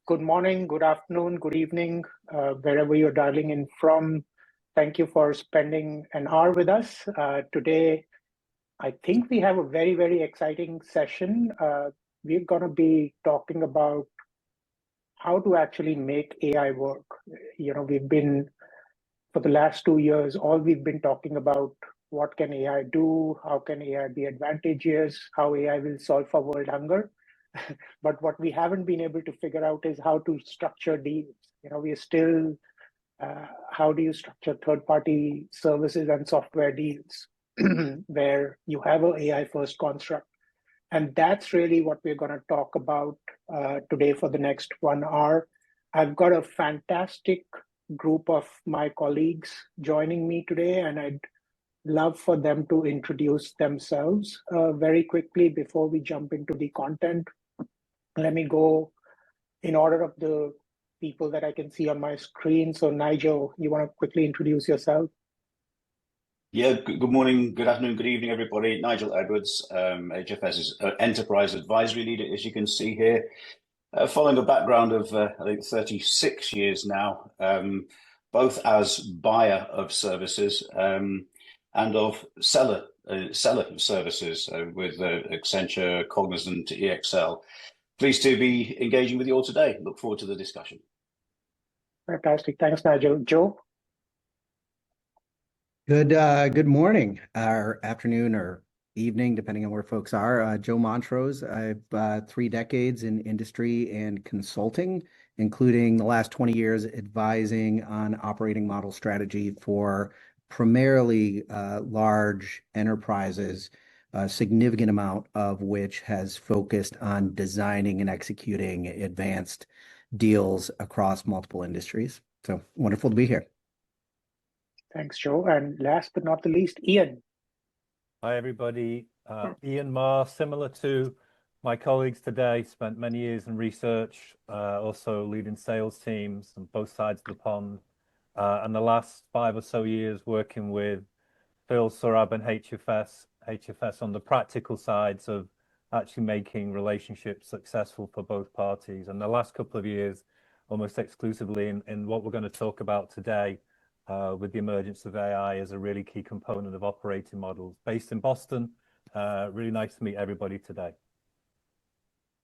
Good morning, good afternoon, good evening, wherever you're dialing in from. Thank you for spending an hour with us. Today, I think we have a very, very exciting session. We're going to be talking about how to actually make AI work. We've been, for the last 2 years, all we've been talking about what can AI do, how can AI be advantageous, how AI will solve for world hunger. But what we haven't been able to figure out is how to structure deals. We are still, how do you structure third-party services and software deals where you have an AI-first construct? And that's really what we're going to talk about today for the next 1 hour. I've got a fantastic group of my colleagues joining me today, and I'd love for them to introduce themselves very quickly before we jump into the content. Let me go in order of the people that I can see on my screen. So Nigel, you want to quickly introduce yourself? Yeah, good morning, good afternoon, good evening, everybody. Nigel Edwards, HFS's Enterprise Advisory Leader, as you can see here. Following a background of, I think, 36 years now, both as buyer of services and of seller services with Accenture, Cognizant, EXL. Pleased to be engaging with you all today. Look forward to the discussion. Fantastic. Thanks, Nigel. Joe? Good morning, or afternoon, or evening, depending on where folks are. Joe Montrose. I've 3 decades in industry and consulting, including the last 20 years advising on operating model strategy for primarily large enterprises, a significant amount of which has focused on designing and executing advanced deals across multiple industries. So wonderful to be here. Thanks, Joe. And last but not the least, Ian. Hi, everybody. Ian Marr, similar to my colleagues today, spent many years in research, also leading sales teams on both sides of the pond. And the last 5 or so years working with Phil, Saurabh, and HFS on the practical sides of actually making relationships successful for both parties. And the last couple of years, almost exclusively in what we're going to talk about today, with the emergence of AI as a really key component of operating models. Based in Boston, really nice to meet everybody today.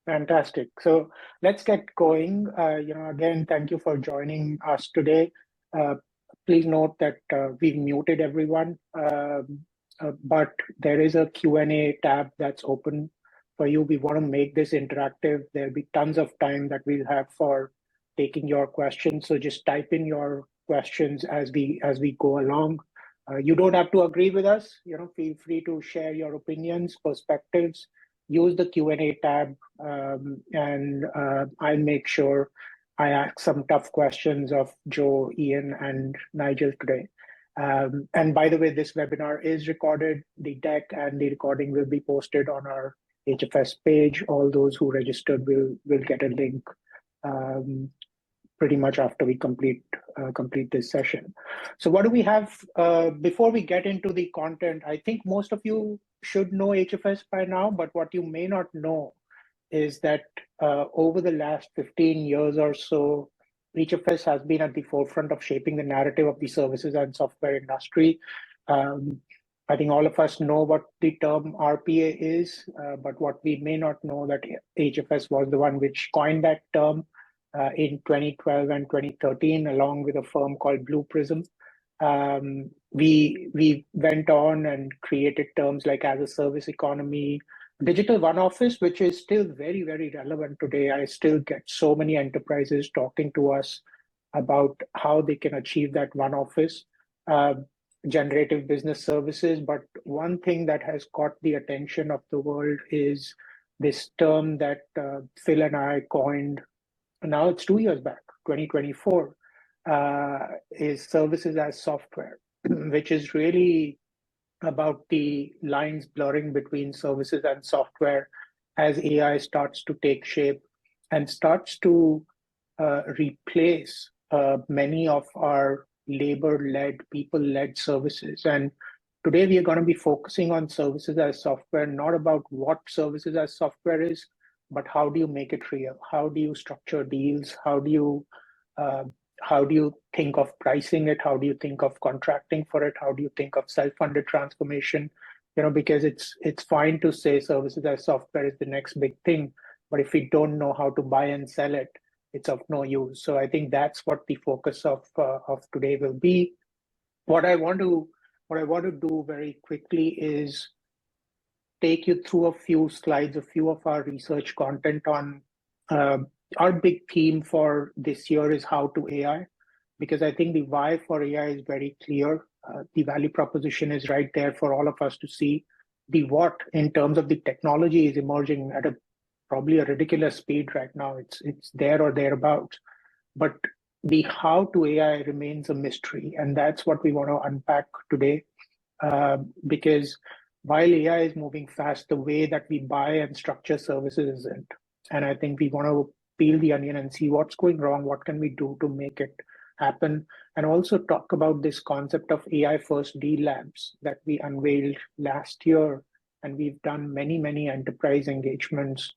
Fantastic. So let's get going. Again, thank you for joining us today. Please note that we've muted everyone, but there is a Q&A tab that's open for you. We want to make this interactive. There'll be tons of time that we'll have for taking your questions. So just type in your questions as we go along. You don't have to agree with us. Feel free to share your opinions, perspectives. Use the Q&A tab, and I'll make sure I ask some tough questions of Joe, Ian, and Nigel today. And by the way, this webinar is recorded. The deck and the recording will be posted on our HFS page. All those who registered will get a link pretty much after we complete this session. So what do we have before we get into the content? I think most of you should know HFS by now, but what you may not know is that over the last 15 years or so, HFS has been at the forefront of shaping the narrative of the services and software industry. I think all of us know what the term RPA is, but what we may not know that HFS was the one which coined that term in 2012 and 2013, along with a firm called Blue Prism. We went on and created terms like as a service economy, digital one office, which is still very, very relevant today. I still get so many enterprises talking to us about how they can achieve that one office, generative business services. But one thing that has caught the attention of the world is this term that Phil and I coined. Now it's 2 years back, 2024, is services as software, which is really about the lines blurring between services and software as AI starts to take shape and starts to replace many of our labor-led, people-led services. And today we are going to be focusing on services as software, not about what services as software is, but how do you make it real? How do you structure deals? How do you think of pricing it? How do you think of contracting for it? How do you think of self-funded transformation? Because it's fine to say services as software is the next big thing, but if we don't know how to buy and sell it, it's of no use. So I think that's what the focus of today will be. What I want to do very quickly is take you through a few slides, a few of our research content on our big theme for this year is how to AI, because I think the why for AI is very clear. The value proposition is right there for all of us to see. The what in terms of the technology is emerging at probably a ridiculous speed right now. It's there or thereabouts, but the how to AI remains a mystery, and that's what we want to unpack today. Because while AI is moving fast, the way that we buy and structure services isn't. And I think we want to peel the onion and see what's going wrong, what can we do to make it happen, and also talk about this concept of AI first deal labs that we unveiled last year. And we've done many enterprise engagements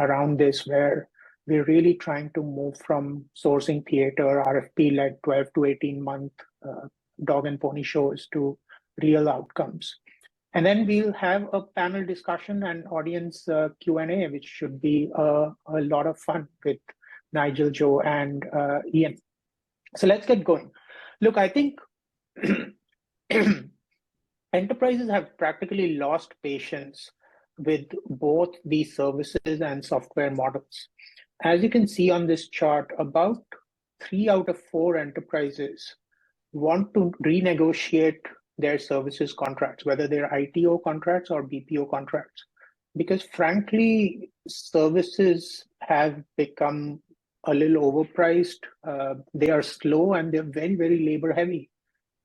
around this, where we're really trying to move from sourcing theater, RFP-led 12 to 18-month dog and pony shows to real outcomes. And then we'll have a panel discussion and audience Q&A, which should be a lot of fun with Nigel, Joe, and Ian. So let's get going. Look, I think enterprises have practically lost patience with both the services and software models. As you can see on this chart, about 3 out of 4 enterprises want to renegotiate their services contracts, whether they're ITO contracts or BPO contracts, because frankly, services have become a little overpriced. They are slow and they're very labor heavy.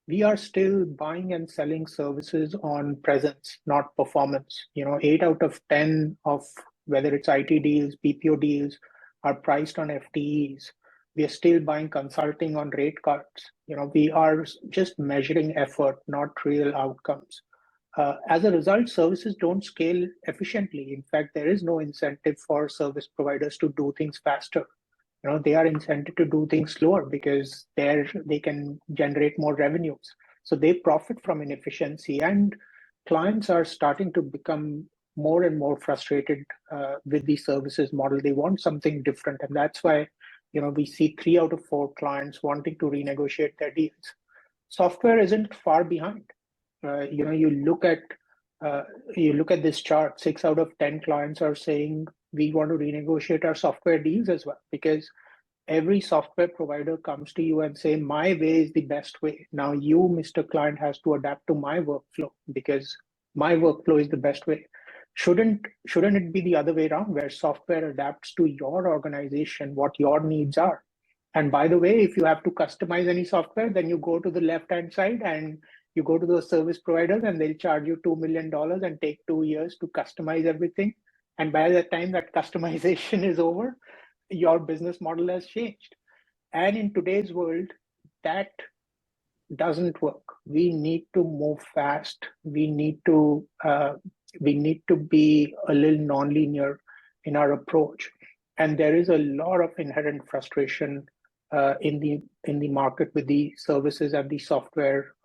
We are still buying and selling services on presence, not performance. 8 out of 10 of whether it's IT deals, BPO deals are priced on FTEs. We are still buying consulting on rate cards. We are just measuring effort, not real outcomes. As a result, services don't scale efficiently. In fact, there is no incentive for service providers to do things faster. They are incented to do things slower because they can generate more revenues. So they profit from inefficiency, and clients are starting to become more and more frustrated with the services model. They want something different, and that's why we see 3 out of 4 clients wanting to renegotiate their deals. Software isn't far behind. You look at this chart. 6 out of 10 clients are saying we want to renegotiate our software deals as well, because every software provider comes to you and say, my way is the best way. Now you, Mr. Client, has to adapt to my workflow because my workflow is the best way. Shouldn't it be the other way around, where software adapts to your organization, what your needs are? And by the way, if you have to customize any software, then you go to the left-hand side and you go to those service providers and they'll charge you $2 million and take 2 years to customize everything. And by the time that customization is over, your business model has changed. And in today's world, that doesn't work. We need to move fast. We need to be a little nonlinear in our approach. And there is a lot of inherent frustration in the market with the services and the software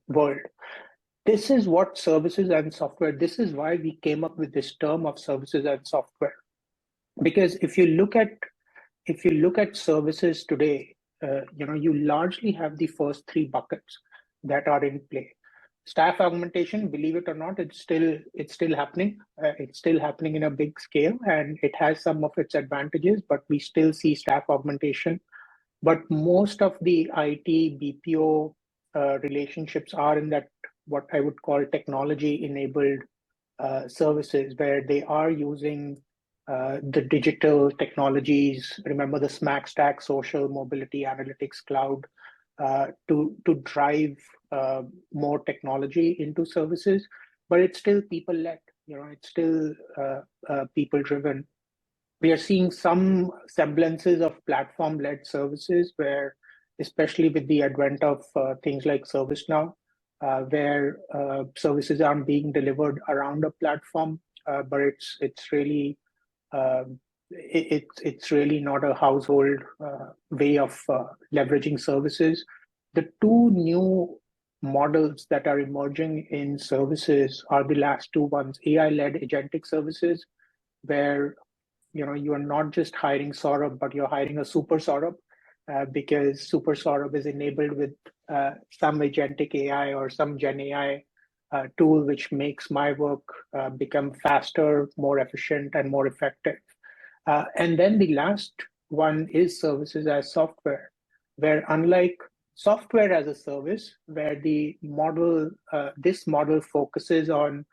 world. This is what services and software. This is why we came up with this term of services and software. Because if you look at services today, you largely have the first 3 buckets that are in play. Staff augmentation, believe it or not, it's still happening. It's still happening in a big scale, and it has some of its advantages, but we still see staff augmentation. But most of the IT BPO relationships are in that what I would call technology-enabled services, where they are using the digital technologies. Remember the SMAC stack, social, mobility, analytics, cloud, to drive more technology into services, but it's still people-led. It's still people-driven. We are seeing some semblances of platform-led services, where, especially with the advent of things like ServiceNow, where services aren't being delivered around a platform. but it's really it's really not a household way of leveraging services. The two new models that are emerging in services are the last two ones: AI-led agentic services, where you are not just hiring Saurabh, but you're hiring a super Saurabh, because super Saurabh is enabled with some agentic AI or some GenAI tool, which makes my work become faster, more efficient, and more effective. And then the last one is services as software, where unlike software as a service, where the model, this model focuses on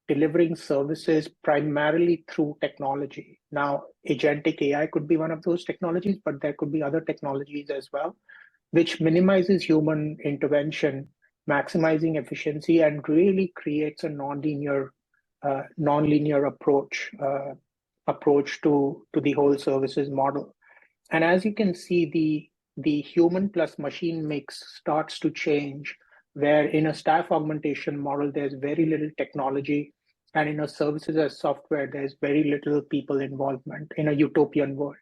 delivering services primarily through technology. Now, agentic AI could be one of those technologies, but there could be other technologies as well, which minimizes human intervention, maximizing efficiency, and really creates a nonlinear approach to the whole services model. And as you can see, the human plus machine mix starts to change, where in a staff augmentation model, there's very little technology, and in a services as software, there's very little people involvement in a utopian world.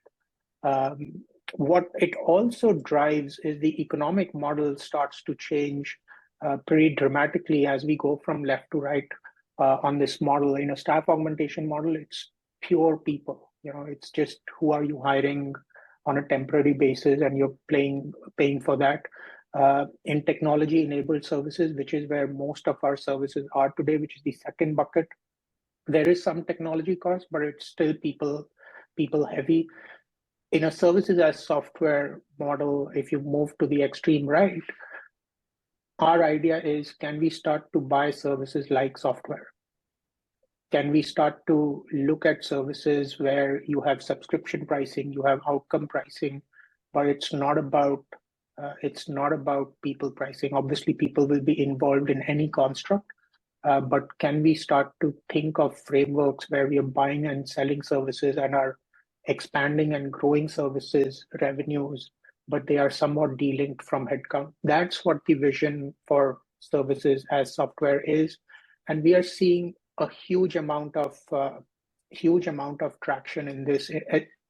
What it also drives is the economic model starts to change pretty dramatically as we go from left to right on this model. In a staff augmentation model, it's pure people. It's just who are you hiring on a temporary basis, and you're paying for that. In technology-enabled services, which is where most of our services are today, which is the second bucket, there is some technology cost, but it's still people heavy. In a services as software model, if you move to the extreme right, our idea is, can we start to buy services like software? Can we start to look at services where you have subscription pricing, you have outcome pricing, but it's not about people pricing. Obviously, people will be involved in any construct, but can we start to think of frameworks where we are buying and selling services and are expanding and growing services revenues, but they are somewhat delinked from headcount? That's what the vision for services as software is, and we are seeing a huge amount of traction in this,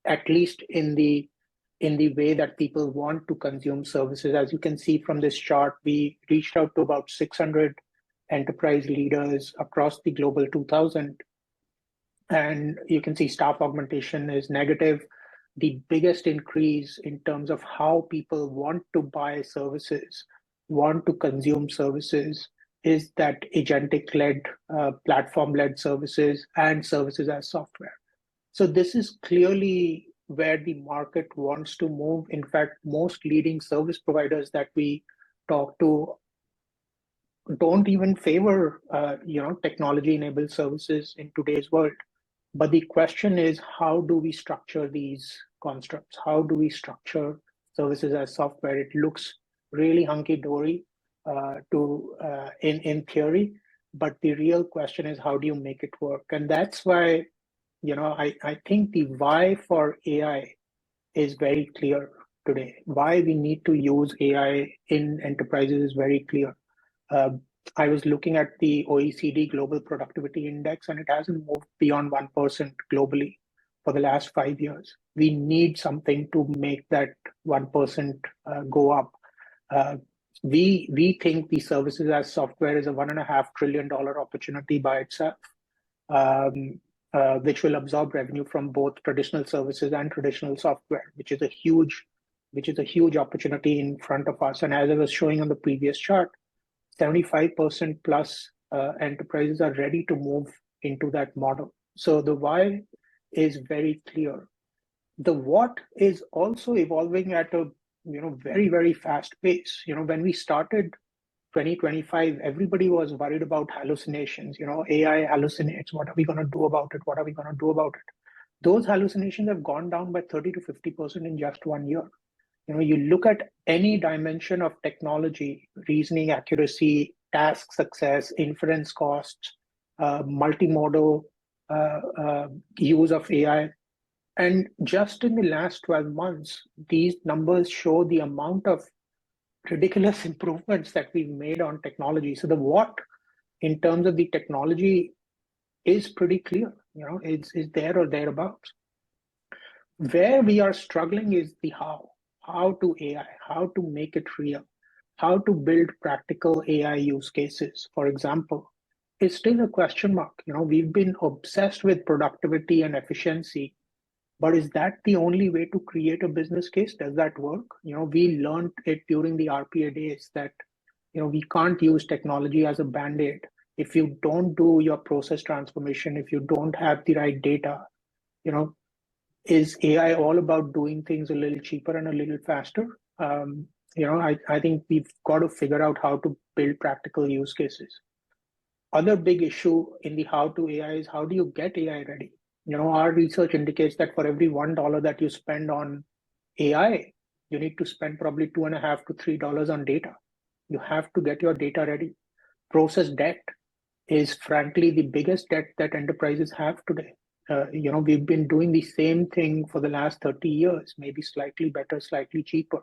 at least in the way that people want to consume services. As you can see from this chart, we reached out to about 600 enterprise leaders across the global 2000. And you can see staff augmentation is negative. The biggest increase in terms of how people want to buy services, want to consume services, is that agentic-led, platform-led services and services as software. So this is clearly where the market wants to move. In fact, most leading service providers that we talk to don't even favor technology-enabled services in today's world. But the question is, how do we structure these constructs? How do we structure services as software? It looks really hunky-dory in theory, but the real question is, how do you make it work? And that's why, I think the why for AI is very clear today. Why we need to use AI in enterprises is very clear. I was looking at the OECD Global Productivity Index, and it hasn't moved beyond 1% globally for the last 5 years. We need something to make that 1% go up. We think the services as software is a $1.5 trillion opportunity by itself, which will absorb revenue from both traditional services and traditional software, which is a huge opportunity in front of us. And as I was showing on the previous chart, 75% plus enterprises are ready to move into that model. So the why is very clear. The what is also evolving at a very, very fast pace. When we started 2025, everybody was worried about hallucinations. AI hallucinates. What are we going to do about it? What are we going to do about it? Those hallucinations have gone down by 30 to 50% in just 1 year. You look at any dimension of technology, reasoning accuracy, task success, inference costs, multimodal use of AI. And just in the last 12 months, these numbers show the amount of ridiculous improvements that we've made on technology. So the what, in terms of the technology is pretty clear. It's there or thereabouts. Where we are struggling is the how to AI, how to make it real, how to build practical AI use cases, for example, is still a question mark. We've been obsessed with productivity and efficiency, but is that the only way to create a business case? Does that work? We learned it during the RPA days that, we can't use technology as a band-aid. If you don't do your process transformation, if you don't have the right data, is AI all about doing things a little cheaper and a little faster? I think we've got to figure out how to build practical use cases. Other big issue in the how to AI is how do you get AI ready? Our research indicates that for every $1 that you spend on AI, you need to spend probably $2.5 to $3 on data. You have to get your data ready. Process debt is frankly the biggest debt that enterprises have today. We've been doing the same thing for the last 30 years, maybe slightly better, slightly cheaper.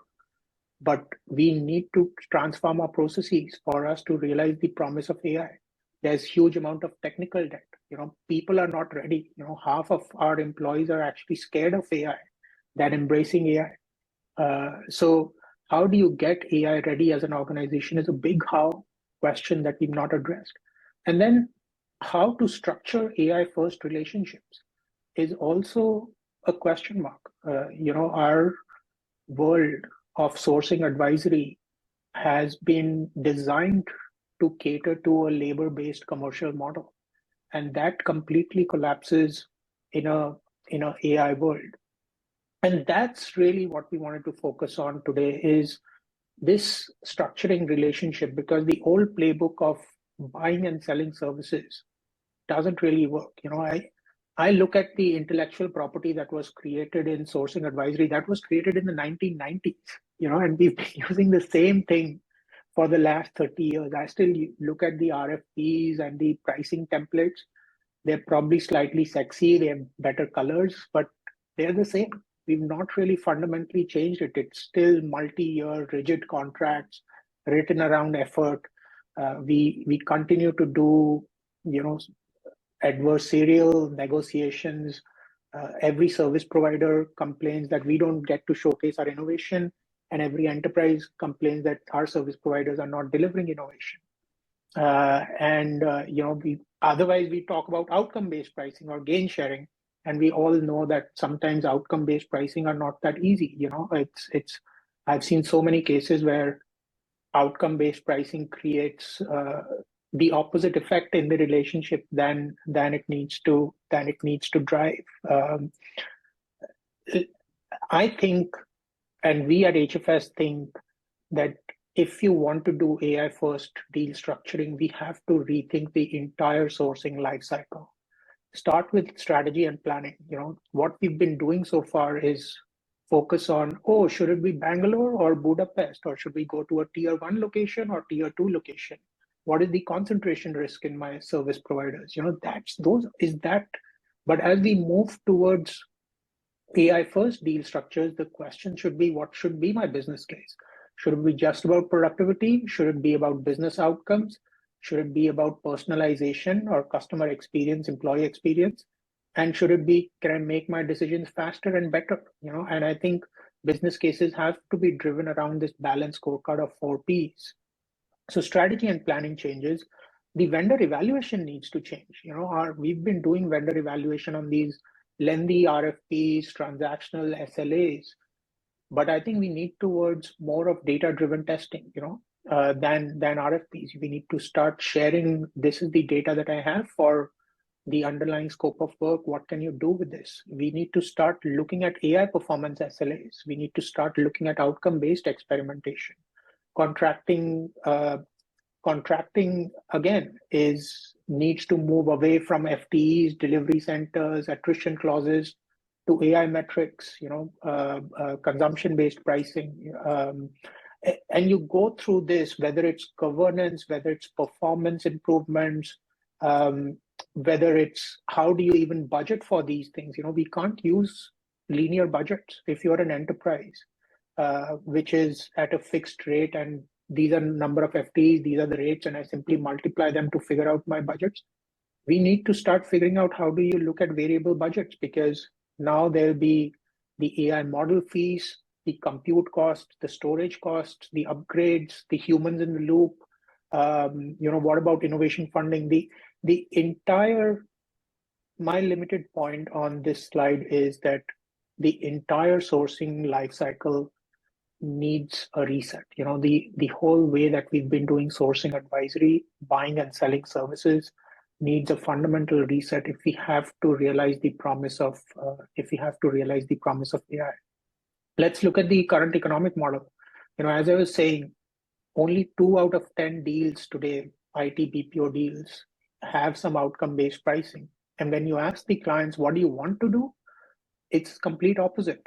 But we need to transform our processes for us to realize the promise of AI. There's huge amount of technical debt. People are not ready. Half of our employees are actually scared of AI, than embracing AI. So how do you get AI ready as an organization is a big how question that we've not addressed. And then how to structure AI first relationships is also a question mark. Our world of sourcing advisory has been designed to cater to a labor-based commercial model, and that completely collapses in a AI world. And that's really what we wanted to focus on today is this structuring relationship, because the old playbook of buying and selling services doesn't really work. I look at the intellectual property that was created in sourcing advisory, that was created in the 1990s, and we've been using the same thing for the last 30 years. I still look at the RFPs and the pricing templates. They're probably slightly sexy, they have better colors, but they're the same. We've not really fundamentally changed it. It's still multi-year rigid contracts written around effort. We continue to do, adversarial negotiations. Every service provider complains that we don't get to showcase our innovation, and every enterprise complains that our service providers are not delivering innovation. Otherwise we talk about outcome-based pricing or gain sharing, and we all know that sometimes outcome-based pricing are not that easy. I've seen so many cases where outcome-based pricing creates the opposite effect in the relationship than it needs to drive. I think, and we at HFS think, that if you want to do AI first deal structuring, we have to rethink the entire sourcing lifecycle. Start with strategy and planning. What we've been doing so far is focus on, should it be Bangalore or Budapest, or should we go to a tier 1 location or tier 2 location? What is the concentration risk in my service providers? But as we move towards AI first deal structures, the question should be, what should be my business case? Should it be just about productivity? Should it be about business outcomes? Should it be about personalization or customer experience, employee experience? And should it be, can I make my decisions faster and better? And I think business cases have to be driven around this balanced scorecard of 4 Ps. So strategy and planning changes. The vendor evaluation needs to change. We've been doing vendor evaluation on these lengthy RFPs, transactional SLAs, but I think we need towards more of data-driven testing, than RFPs. We need to start sharing, this is the data that I have for the underlying scope of work. What can you do with this? We need to start looking at AI performance SLAs. We need to start looking at outcome-based experimentation. Contracting again needs to move away from FTEs, delivery centers, attrition clauses, to AI metrics, consumption-based pricing. And you go through this, whether it's governance, whether it's performance improvements, whether it's how do you even budget for these things. We can't use linear budgets. If you're an enterprise, which is at a fixed rate, and these are number of FTEs, these are the rates, and I simply multiply them to figure out my budgets, we need to start figuring out how do you look at variable budgets, because now there'll be the AI model fees, the compute cost, the storage costs, the upgrades, the humans in the loop. What about innovation funding? The entire, my limited point on this slide is that the entire sourcing lifecycle needs a reset. The whole way that we've been doing sourcing advisory, buying and selling services needs a fundamental reset if we have to realize the promise of AI. Let's look at the current economic model. As I was saying, only 2 out of 10 deals today, IT BPO deals, have some outcome-based pricing. And when you ask the clients, what do you want to do? It's complete opposite.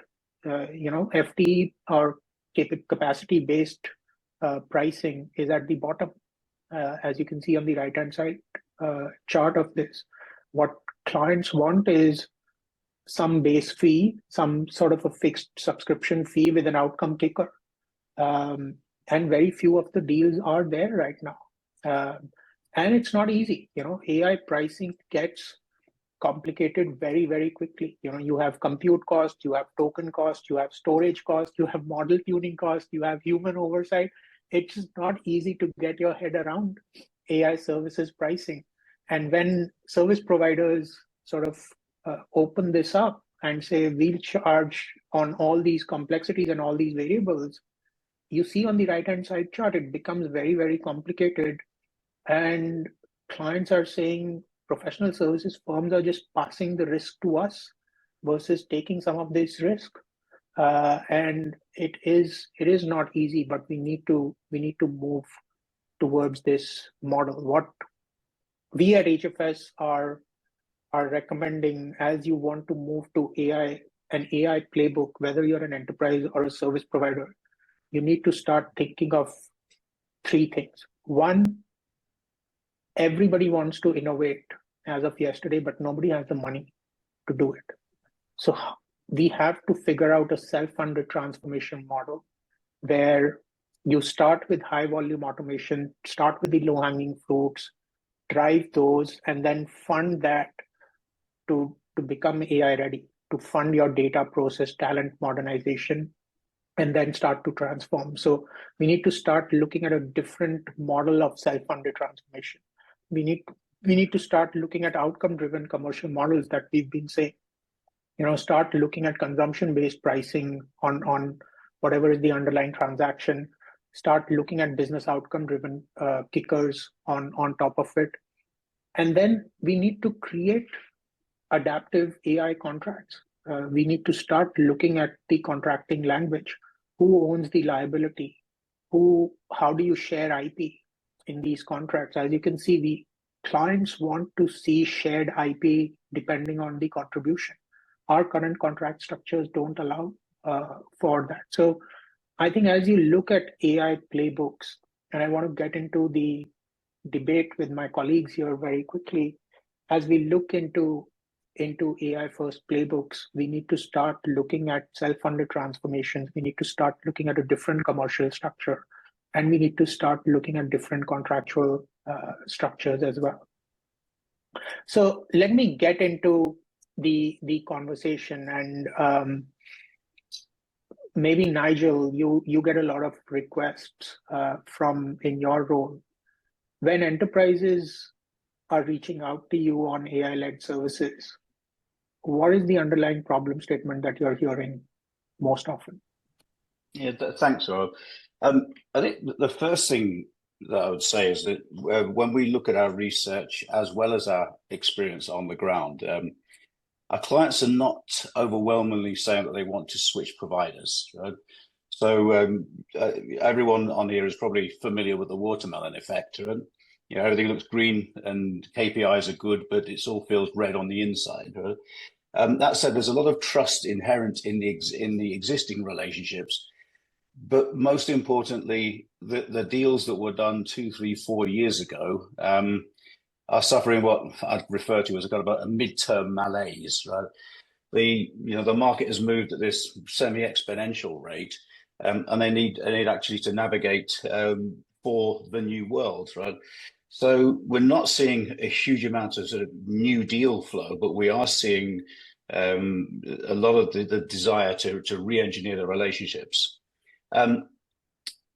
FTE or capacity-based pricing is at the bottom, as you can see on the right-hand side chart of this. What clients want is some base fee, some sort of a fixed subscription fee with an outcome kicker. And very few of the deals are there right now. And it's not easy. AI pricing gets complicated very, very quickly. You have compute cost, you have token cost, you have storage cost, you have model tuning cost, you have human oversight. It's not easy to get your head around AI services pricing. And when service providers sort of open this up and say, we'll charge on all these complexities and all these variables, you see on the right-hand side chart, it becomes very, very complicated. And clients are saying professional services firms are just passing the risk to us versus taking some of this risk. And it is not easy, but we need to move towards this model. What we at HFS are recommending, as you want to move to AI, an AI playbook, whether you're an enterprise or a service provider, you need to start thinking of 3 things. One, everybody wants to innovate as of yesterday, but nobody has the money to do it. So we have to figure out a self-funded transformation model where you start with high volume automation, start with the low-hanging fruits, drive those, and then fund that to become AI ready, to fund your data process, talent modernization, and then start to transform. So we need to start looking at a different model of self-funded transformation. We need to start looking at outcome-driven commercial models that we've been saying. Start looking at consumption-based pricing on whatever is the underlying transaction. Start looking at business outcome-driven kickers on top of it. And then we need to create adaptive AI contracts. We need to start looking at the contracting language. Who owns the liability? How do you share IP in these contracts? As you can see, the clients want to see shared IP depending on the contribution. Our current contract structures don't allow for that. So I think as you look at AI playbooks, and I want to get into the debate with my colleagues here very quickly, as we look into AI first playbooks, we need to start looking at self-funded transformations. We need to start looking at a different commercial structure, and we need to start looking at different contractual structures as well. So let me get into the conversation, and maybe Nigel, you get a lot of requests from in your role. When enterprises are reaching out to you on AI-led services, what is the underlying problem statement that you're hearing most often? Yeah, thanks, Rob. I think the first thing that I would say is that when we look at our research as well as our experience on the ground, our clients are not overwhelmingly saying that they want to switch providers, right? So everyone on here is probably familiar with the watermelon effect, right? Everything looks green and KPIs are good, but it all feels red on the inside, right? That said, there's a lot of trust inherent in the existing relationships, but most importantly, the deals that were done 2, 3, 4 years ago are suffering what I'd refer to as a kind of a midterm malaise. Right? The market has moved at this semi-exponential rate, and they need actually to navigate for the new world. Right? So we're not seeing a huge amount of sort of new deal flow, but we are seeing a lot of the desire to re-engineer the relationships.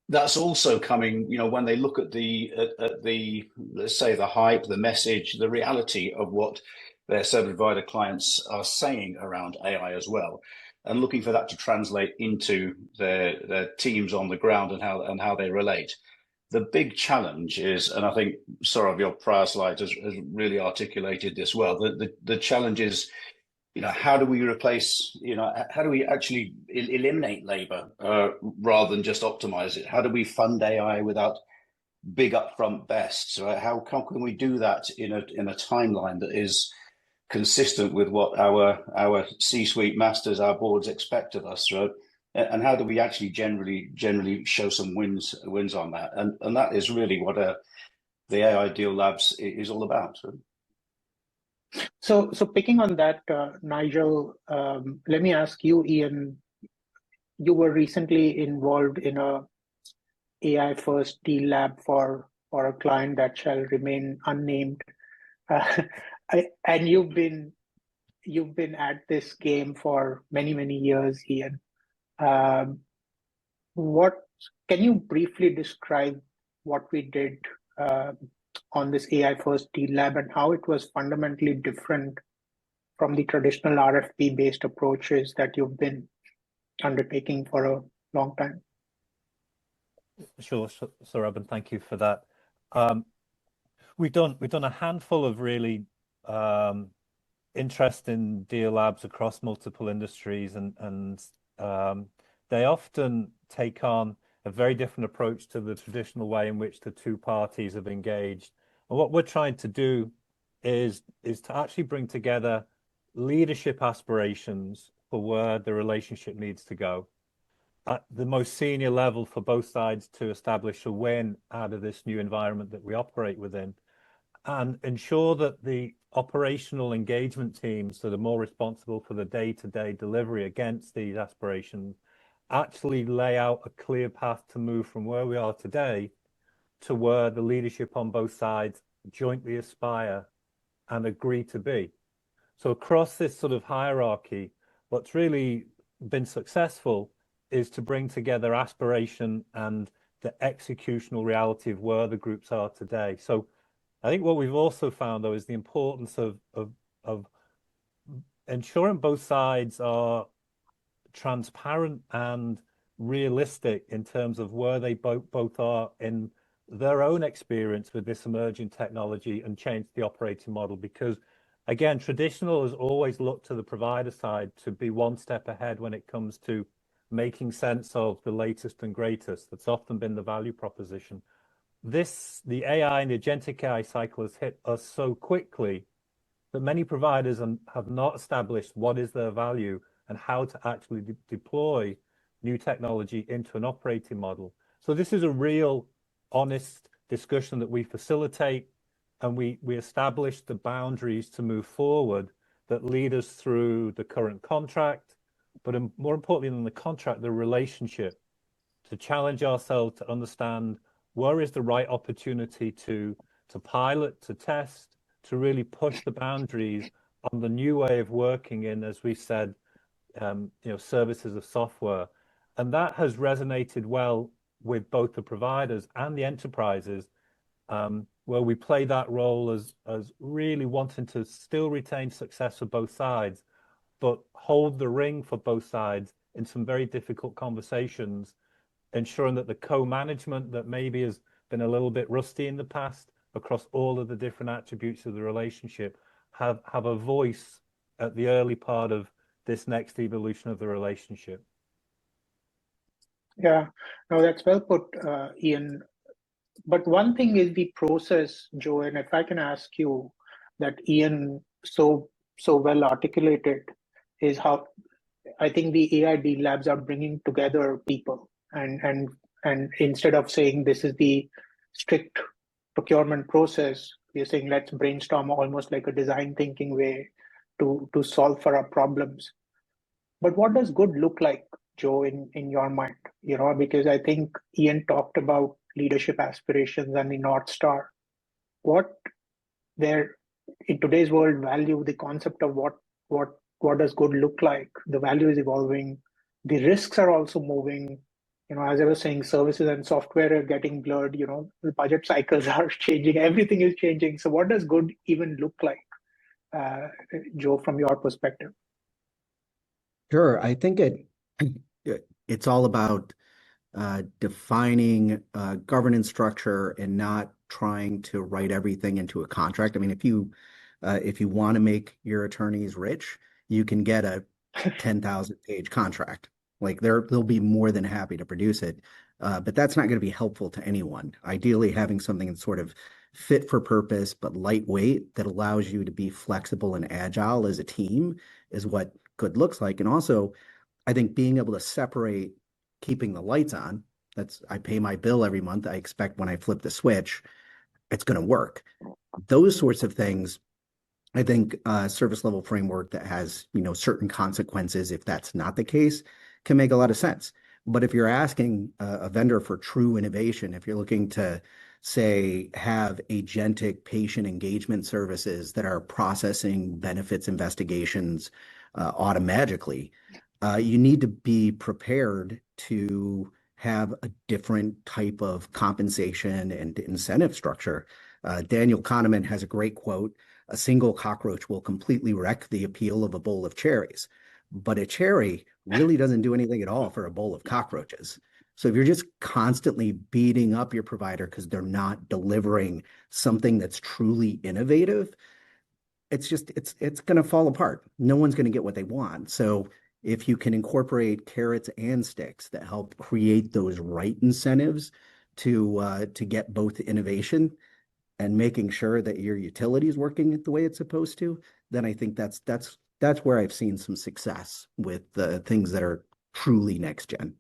That's also coming, when they look at the let's say the hype, the message, the reality of what their service provider clients are saying around AI as well, and looking for that to translate into their teams on the ground and how they relate. The big challenge is, and I think Saurabh, your prior slide has really articulated this well. The challenge is, how do we replace, how do we actually eliminate labor rather than just optimize it? How do we fund AI without big upfront bests? Right? How can we do that in a timeline that is consistent with what our C-suite masters, our boards expect of us? Right? And how do we actually generally show some wins on that? And that is really what the AI Deal Labs is all about. Right? So picking on that, Nigel, let me ask you, Ian, you were recently involved in a AI first deal lab for a client that shall remain unnamed. And you've been at this game for many years, Ian. Can you briefly describe what we did on this AI first deal lab and how it was fundamentally different from the traditional RFP-based approaches that you've been undertaking for a long time? Sure, Saurabh, and thank you for that. We've done a handful of really interesting deal labs across multiple industries, and they often take on a very different approach to the traditional way in which the two parties have engaged. And what we're trying to do is to actually bring together leadership aspirations for where the relationship needs to go at the most senior level for both sides to establish a win out of this new environment that we operate within, and ensure that the operational engagement teams that are more responsible for the day-to-day delivery against these aspirations actually lay out a clear path to move from where we are today to where the leadership on both sides jointly aspire and agree to be. So across this sort of hierarchy, what's really been successful is to bring together aspiration and the executional reality of where the groups are today. So I think what we've also found, though, is the importance of ensuring both sides are transparent and realistic in terms of where they both are in their own experience with this emerging technology and change the operating model. Because again, traditional has always looked to the provider side to be one step ahead when it comes to making sense of the latest and greatest. That's often been the value proposition. The AI and the agentic AI cycle has hit us so quickly that many providers have not established what is their value and how to actually deploy new technology into an operating model. So this is a real honest discussion that we facilitate, and we establish the boundaries to move forward that lead us through the current contract, but more importantly than the contract, the relationship, to challenge ourselves to understand where is the right opportunity to pilot, to test, to really push the boundaries on the new way of working in, as we said, services of software. And that has resonated well with both the providers and the enterprises, where we play that role as really wanting to still retain success for both sides, but hold the ring for both sides in some very difficult conversations, ensuring that the co-management that maybe has been a little bit rusty in the past across all of the different attributes of the relationship have a voice at the early part of this next evolution of the relationship. Yeah, no, that's well put, Ian. But one thing is the process, Joe, and if I can ask you that Ian so well articulated, is how I think the AI deal labs are bringing together people, and instead of saying this is the strict procurement process, we're saying let's brainstorm almost like a design thinking way to solve for our problems. But what does good look like, Joe, in your mind? Because I think Ian talked about leadership aspirations and the North Star. what their, in today's world, value, the concept of what does good look like. The value is evolving. The risks are also moving. As I was saying, services and software are getting blurred. The budget cycles are changing. Everything is changing. So what does good even look like, Joe, from your perspective? Sure. I think it's all about defining governance structure and not trying to write everything into a contract. I mean, if you want to make your attorneys rich, you can get a 10,000 page contract. Like they'll be more than happy to produce it, but that's not going to be helpful to anyone. Ideally, having something that's sort of fit for purpose but lightweight that allows you to be flexible and agile as a team is what good looks like. And also, I think being able to separate keeping the lights on, I pay my bill every month. I expect when I flip the switch, it's going to work. Those sorts of things, I think service level framework that has, certain consequences, if that's not the case, can make a lot of sense. But if you're asking a vendor for true innovation, if you're looking to, say, have agentic patient engagement services that are processing benefits investigations automatically, you need to be prepared to have a different type of compensation and incentive structure. Daniel Kahneman has a great quote: "A single cockroach will completely wreck the appeal of a bowl of cherries." But a cherry really doesn't do anything at all for a bowl of cockroaches. So if you're just constantly beating up your provider because they're not delivering something that's truly innovative, it's going to fall apart. No one's going to get what they want. So if you can incorporate carrots and sticks that help create those right incentives to get both innovation and making sure that your utility is working the way it's supposed to, then I think that's where I've seen some success with the things that are truly next gen.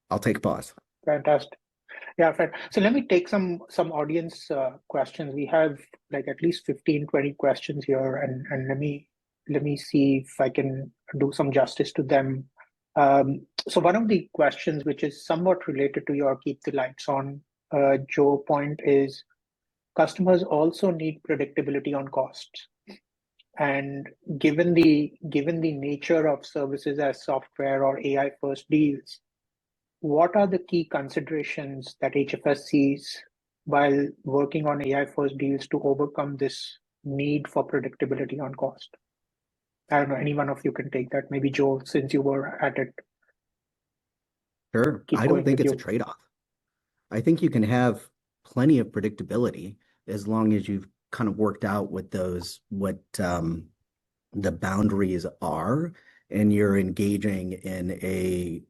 I'll take a pause. Fantastic. Yeah, fair. So let me take some audience questions. We have like at least 15, 20 questions here, and let me see if I can do some justice to them. So one of the questions, which is somewhat related to your keep the lights on, Joe, point is customers also need predictability on costs. And given the nature of services as software or AI first deals, what are the key considerations that HFS sees while working on AI first deals to overcome this need for predictability on cost? I don't know, any one of you can take that. Maybe Joe, since you were at it. Sure. I don't think it's a trade-off. I think you can have plenty of predictability as long as you've kind of worked out what the boundaries are, and you're engaging in a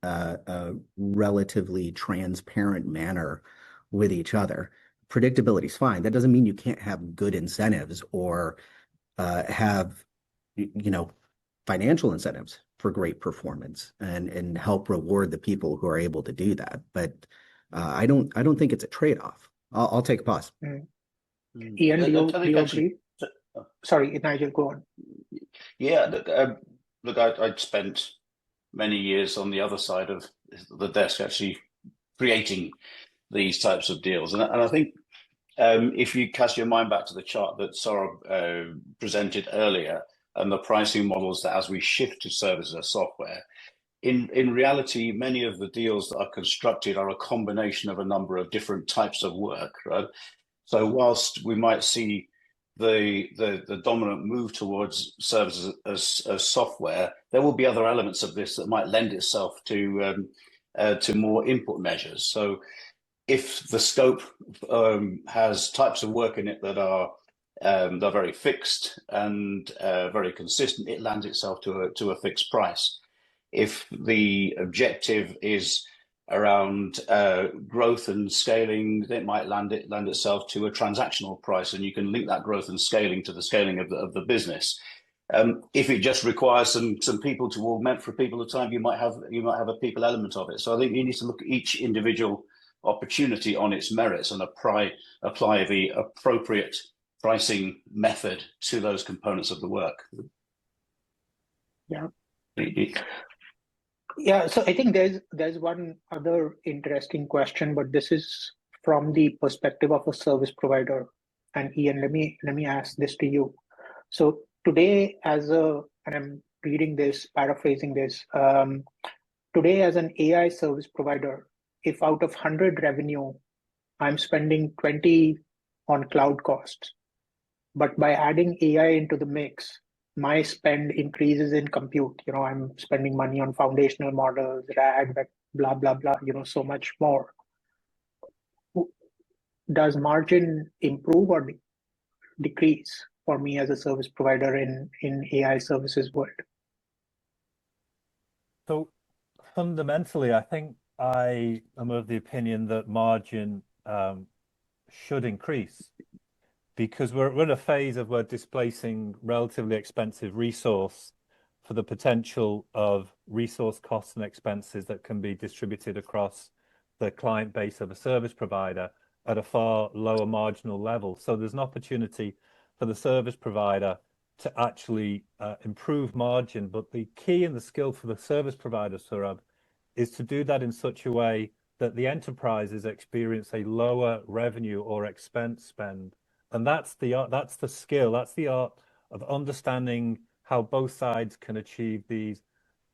relatively transparent manner with each other. Predictability is fine. That doesn't mean you can't have good incentives or have financial incentives for great performance and help reward the people who are able to do that. But I don't think it's a trade-off. I'll take a pause. Ian, do you agree? Sorry, Nigel, go on. Yeah, look, I'd spent many years on the other side of the desk actually creating these types of deals. And I think if you cast your mind back to the chart that Saurabh presented earlier and the pricing models that as we shift to services as software, in reality, many of the deals that are constructed are a combination of a number of different types of work, right? So whilst we might see the dominant move towards services as software, there will be other elements of this that might lend itself to more input measures. So if the scope has types of work in it that are very fixed and very consistent, it lands itself to a fixed price. If the objective is around growth and scaling, it might land itself to a transactional price, and you can link that growth and scaling to the scaling of the business. If it just requires some people to augment for a people at a time, you might have a people element of it. So I think you need to look at each individual opportunity on its merits and apply the appropriate pricing method to those components of the work. Yeah. Yeah, so I think there's one other interesting question, but this is from the perspective of a service provider. and Ian, let me ask this to you. So today, and I'm reading this, paraphrasing this, today as an AI service provider, if out of 100 revenue, I'm spending 20 on cloud costs, but by adding AI into the mix, my spend increases in compute. I'm spending money on foundational models, RAG, blah, blah, blah, so much more. Does margin improve or decrease for me as a service provider in AI services world? So fundamentally, I think I am of the opinion that margin should increase, because we're in a phase of we're displacing relatively expensive resource for the potential of resource costs and expenses that can be distributed across the client base of a service provider at a far lower marginal level. So there's an opportunity for the service provider to actually improve margin. But the key and the skill for the service provider, Saurabh, is to do that in such a way that the enterprises experience a lower revenue or expense spend. And that's the skill, that's the art of understanding how both sides can achieve these,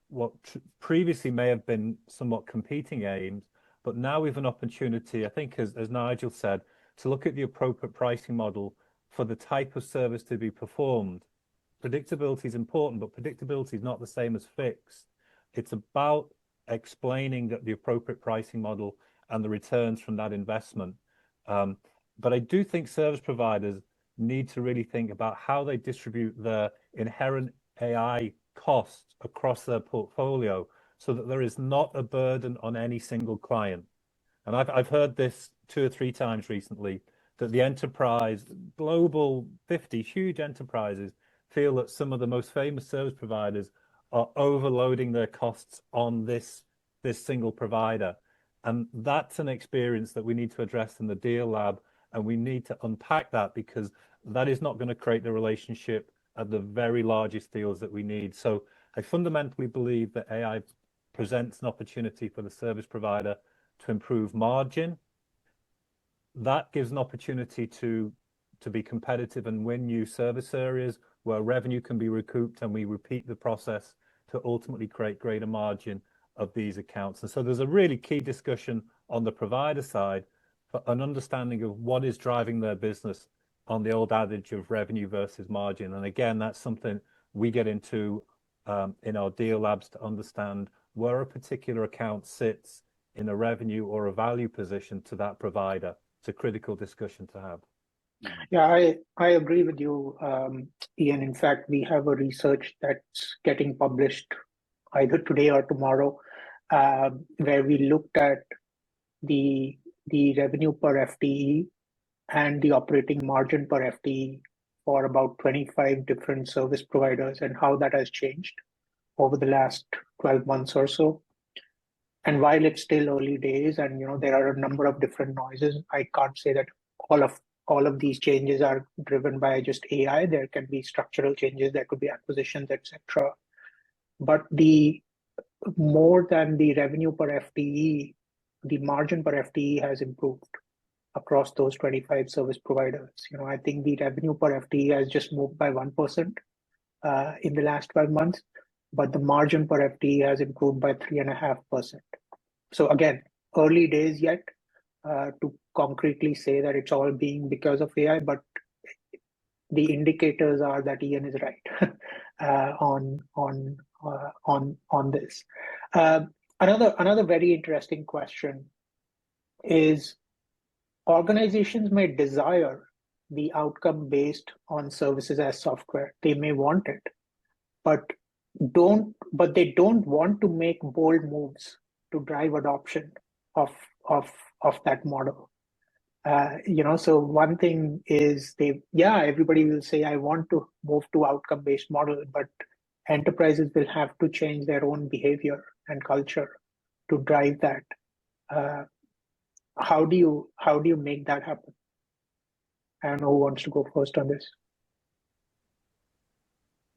what previously may have been somewhat competing aims, but now we have an opportunity, I think, as Nigel said, to look at the appropriate pricing model for the type of service to be performed. Predictability is important, but predictability is not the same as fixed. It's about explaining that the appropriate pricing model and the returns from that investment. But I do think service providers need to really think about how they distribute their inherent AI costs across their portfolio so that there is not a burden on any single client. And I've heard this 2 or 3 times recently, that the enterprise, global 50 huge enterprises, feel that some of the most famous service providers are overloading their costs on this single provider. And that's an experience that we need to address in the Deal Lab, and we need to unpack that, because that is not going to create the relationship at the very largest deals that we need. So I fundamentally believe that AI presents an opportunity for the service provider to improve margin. That gives an opportunity to be competitive and win new service areas where revenue can be recouped, and we repeat the process to ultimately create greater margin of these accounts. And so there's a really key discussion on the provider side for an understanding of what is driving their business on the old adage of revenue versus margin. And again, that's something we get into in our deal labs to understand where a particular account sits in a revenue or a value position to that provider. It's a critical discussion to have. Yeah, I agree with you, Ian. In fact, we have a research that's getting published either today or tomorrow, where we looked at the revenue per FTE and the operating margin per FTE for about 25 different service providers and how that has changed over the last 12 months or so. And while it's still early days and there are a number of different noises, I can't say that all of these changes are driven by just AI. There can be structural changes, there could be acquisitions, etc. But more than the revenue per FTE, the margin per FTE has improved across those 25 service providers. I think the revenue per FTE has just moved by 1% in the last 12 months, but the margin per FTE has improved by 3.5%. So again, early days yet to concretely say that it's all being because of AI, but the indicators are that Ian is right on this. Another very interesting question is, organizations may desire the outcome based on services as software. They may want it, but they don't want to make bold moves to drive adoption of that model. So one thing is everybody will say, I want to move to outcome-based model, but enterprises will have to change their own behavior and culture to drive that. How do you make that happen? I don't know who wants to go first on this.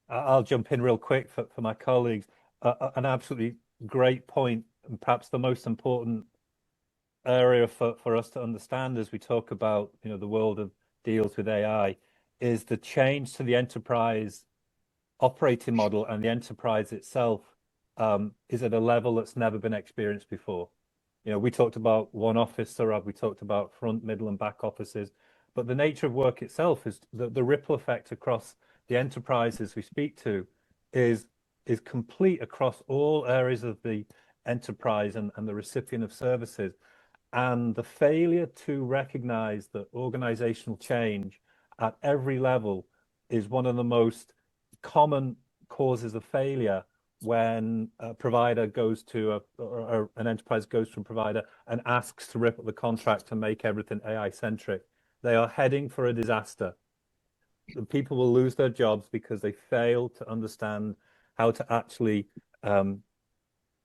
I'll jump in real quick for my colleagues. An absolutely great point, and perhaps the most important area for us to understand as we talk about the world of deals with AI, is the change to the enterprise operating model, and the enterprise itself is at a level that's never been experienced before. You know, we talked about one office, Saurabh, we talked about front, middle, and back offices, but the nature of work itself is the ripple effect across the enterprises we speak to is complete across all areas of the enterprise and the recipient of services. And the failure to recognize that organizational change at every level is one of the most common causes of failure when a provider goes to or an enterprise goes to a provider and asks to rip up the contract to make everything AI centric. They are heading for a disaster. The people will lose their jobs because they fail to understand how to actually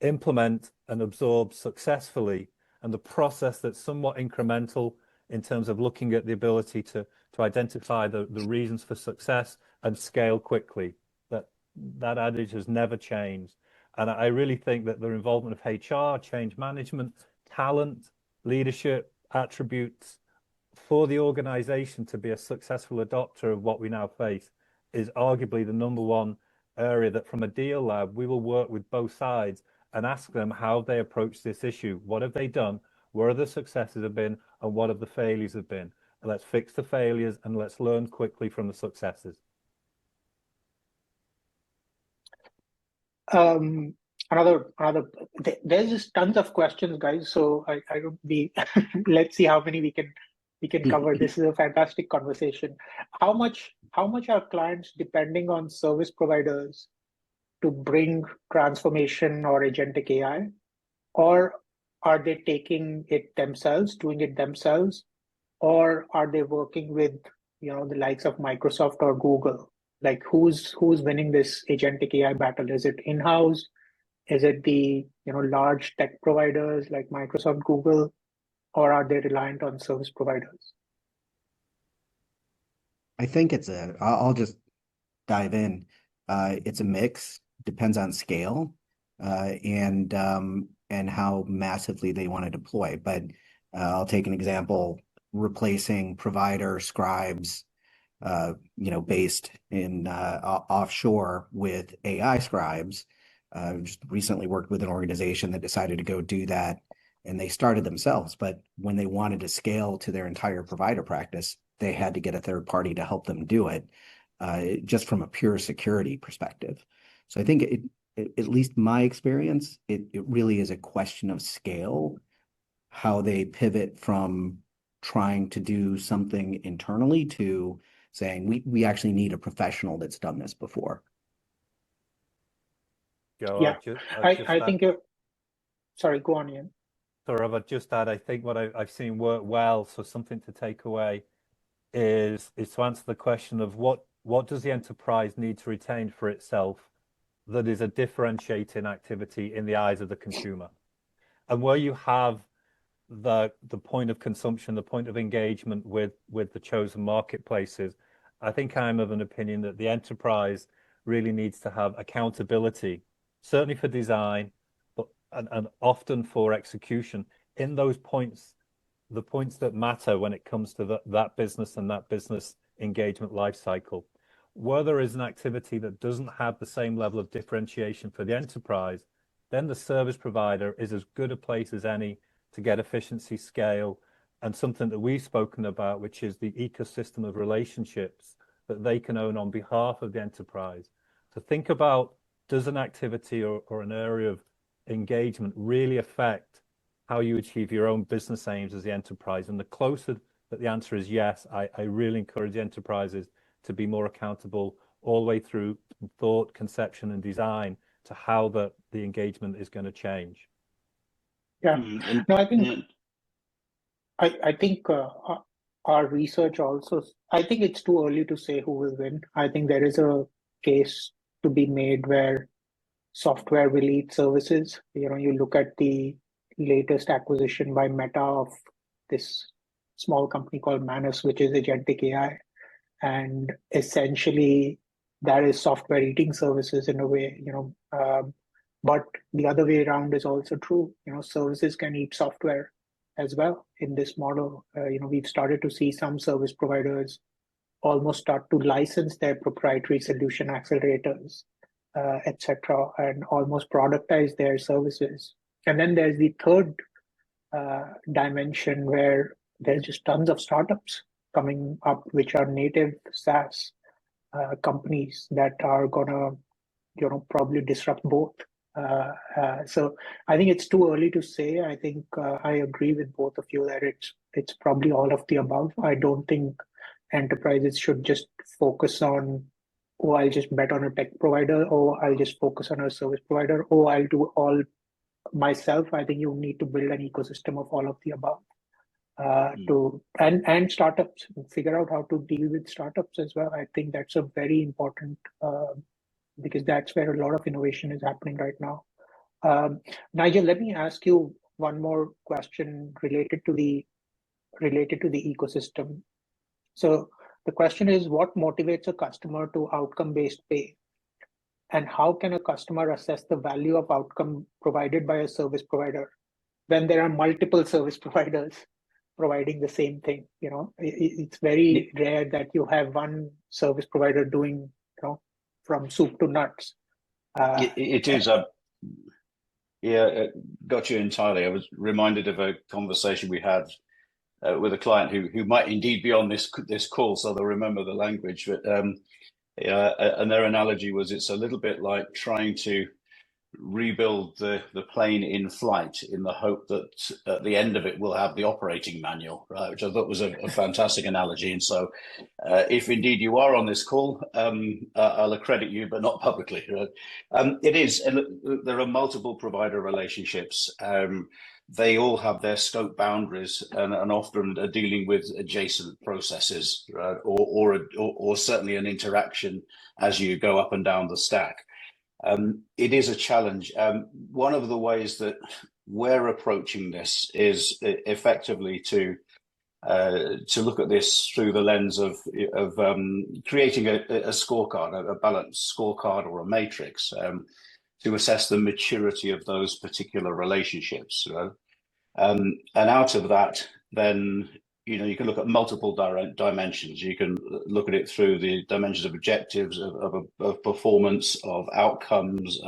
implement and absorb successfully, and the process that's somewhat incremental in terms of looking at the ability to identify the reasons for success and scale quickly. That adage has never changed. And I really think that the involvement of HR, change management, talent, leadership, attributes for the organization to be a successful adopter of what we now face is arguably the number one area that from a deal lab, we will work with both sides and ask them how they approach this issue. What have they done? Where the successes have been, and what have the failures have been? And let's fix the failures and let's learn quickly from the successes. There's just tons of questions, guys. So I would be let's see how many we can cover. This is a fantastic conversation. How much are clients depending on service providers to bring transformation or agentic AI, or are they taking it themselves, doing it themselves, or are they working with the likes of Microsoft or Google? Like who's winning this agentic AI battle? Is it in-house? Is it the large tech providers like Microsoft, Google, or are they reliant on service providers? I think I'll just dive in. It's a mix, depends on scale and how massively they want to deploy. But I'll take an example, replacing provider scribes based in offshore with AI scribes. Just recently worked with an organization that decided to go do that, and they started themselves. But when they wanted to scale to their entire provider practice, they had to get a third party to help them do it, just from a pure security perspective. So I think at least my experience, it really is a question of scale, how they pivot from trying to do something internally to saying we actually need a professional that's done this before. Yeah, I think you're sorry, go on, Ian. Sorry, I'd just add, I think what I've seen work well, so something to take away is to answer the question of what does the enterprise need to retain for itself that is a differentiating activity in the eyes of the consumer. And where you have the point of consumption, the point of engagement with the chosen marketplaces, I think I'm of an opinion that the enterprise really needs to have accountability, certainly for design, but and often for execution in those points, the points that matter when it comes to that business and that business engagement lifecycle. Where there is an activity that doesn't have the same level of differentiation for the enterprise, then the service provider is as good a place as any to get efficiency, scale, and something that we've spoken about, which is the ecosystem of relationships that they can own on behalf of the enterprise. So think about, does an activity or an area of engagement really affect how you achieve your own business aims as the enterprise? And the closer that the answer is yes, I really encourage enterprises to be more accountable all the way through thought, conception, and design to how the engagement is going to change. Yeah, no, I think our research also, I think it's too early to say who will win. I think there is a case to be made where software will eat services. You look at the latest acquisition by Meta of this small company called Manus, which is agentic AI. And essentially, that is software eating services in a way, but the other way around is also true. Services can eat software as well in this model. We've started to see some service providers almost start to license their proprietary solution accelerators, etc., and almost productize their services. And then there's the third dimension where there's just tons of startups coming up, which are native SaaS companies that are gonna, probably disrupt both. So I think it's too early to say. I think I agree with both of you that it's probably all of the above. I don't think enterprises should just focus on, oh, I'll just bet on a tech provider, or I'll just focus on a service provider, or I'll do all myself. I think you need to build an ecosystem of all of the above. And startups, figure out how to deal with startups as well. I think that's a very important, because that's where a lot of innovation is happening right now. Nigel, let me ask you one more question related to the ecosystem. So the question is, what motivates a customer to outcome-based pay? And how can a customer assess the value of outcome provided by a service provider when there are multiple service providers providing the same thing? It's very rare that you have one service provider doing, from soup to nuts. It is. Got you entirely. I was reminded of a conversation we had with a client who might indeed be on this call, so they'll remember the language. But and their analogy was, it's a little bit like trying to rebuild the plane in flight in the hope that at the end of it we'll have the operating manual, right? Which I thought was a fantastic analogy. And so if indeed you are on this call, I'll accredit you, but not publicly. Right? It is, and there are multiple provider relationships. They all have their scope boundaries and often are dealing with adjacent processes, right? or certainly an interaction as you go up and down the stack. It is a challenge. One of the ways that we're approaching this is effectively to look at this through the lens of creating a scorecard, a balanced scorecard or a matrix to assess the maturity of those particular relationships. And out of that, then you can look at multiple dimensions. You can look at it through the dimensions of objectives, of performance, of outcomes,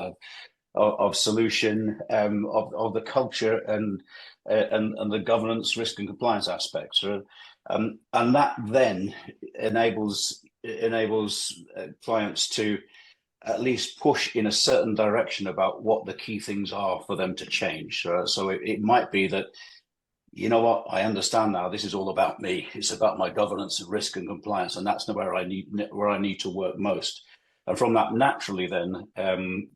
of solution, of the culture, and the governance, risk, and compliance aspects. And that then enables clients to at least push in a certain direction about what the key things are for them to change. So it might be that, you know what, I understand now, this is all about me. It's about my governance and risk and compliance, and that's where I need to work most. And from that, naturally then,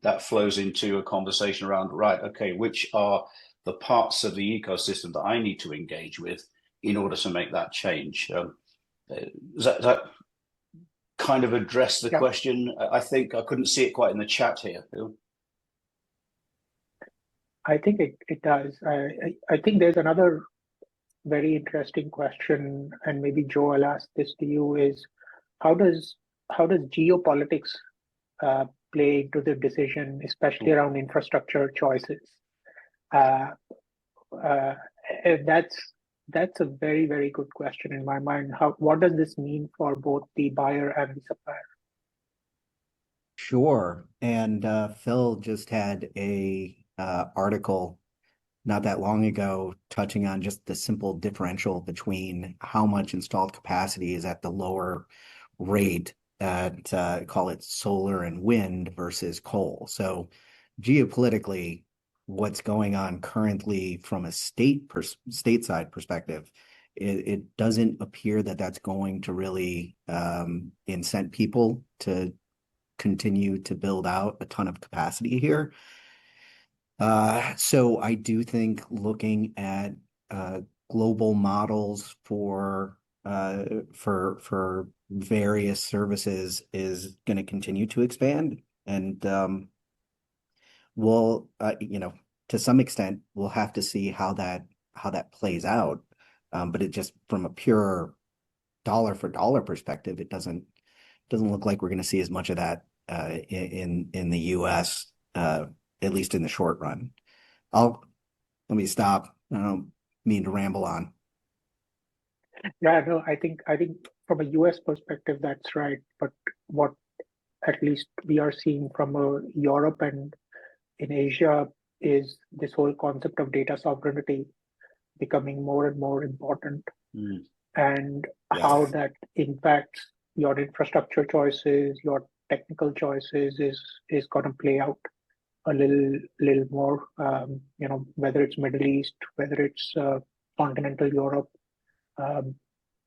that flows into a conversation around, right, okay, which are the parts of the ecosystem that I need to engage with in order to make that change? Does that kind of address the question? I think I couldn't see it quite in the chat here. I think it does. I think there's another very interesting question, and maybe Joe, I'll ask this to you, is how does geopolitics play into the decision, especially around infrastructure choices? That's a very, very good question in my mind. What does this mean for both the buyer and the supplier? Sure. And Phil just had a article not that long ago touching on just the simple differential between how much installed capacity is at the lower rate at call it solar and wind versus coal. So geopolitically, what's going on currently from a stateside perspective, it doesn't appear that that's going to really incent people to continue to build out a ton of capacity here. So I do think looking at global models for various services is going to continue to expand, and we'll to some extent we'll have to see how that plays out. But it just, from a pure dollar for dollar perspective, it doesn't look like we're going to see as much of that in the US, at least in the short run. Let me stop. mean to ramble on. Yeah, no, I think from a US perspective, that's right. But what at least we are seeing from Europe and in Asia is this whole concept of data sovereignty becoming more and more important, and how that impacts your infrastructure choices, your technical choices is going to play out a little more. Whether it's Middle East, whether it's continental Europe,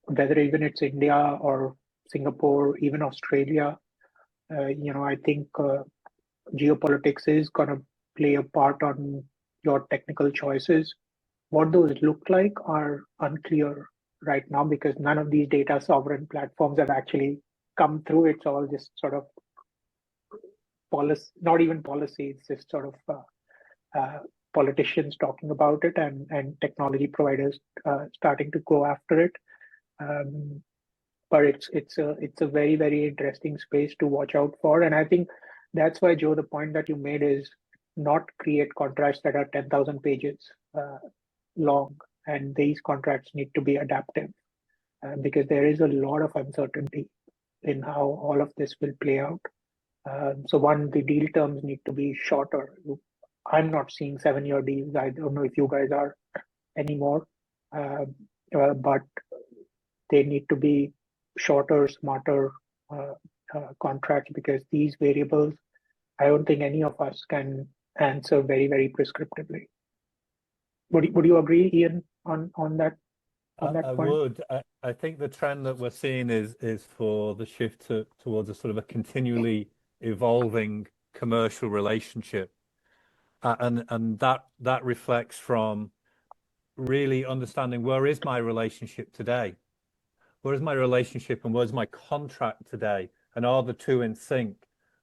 whether even it's India or Singapore, even Australia. I think geopolitics is going to play a part on your technical choices. What those look like are unclear right now because none of these data sovereign platforms have actually come through. It's all just sort of policy, not even policy, it's just sort of politicians talking about it and technology providers starting to go after it. But it's a very, very interesting space to watch out for. And I think that's why, Joe, the point that you made is not create contracts that are 10,000 pages long. And these contracts need to be adaptive because there is a lot of uncertainty in how all of this will play out. So one, the deal terms need to be shorter. I'm not seeing 7-year deals. I don't know if you guys are anymore, but they need to be shorter, smarter contracts because these variables, I don't think any of us can answer very, very prescriptively. Would you agree, Ian, on that? I would. I think the trend that we're seeing is for the shift towards a sort of a continually evolving commercial relationship, and that reflects from really understanding where is my relationship today, where is my relationship, and where's my contract today, and are the two in sync?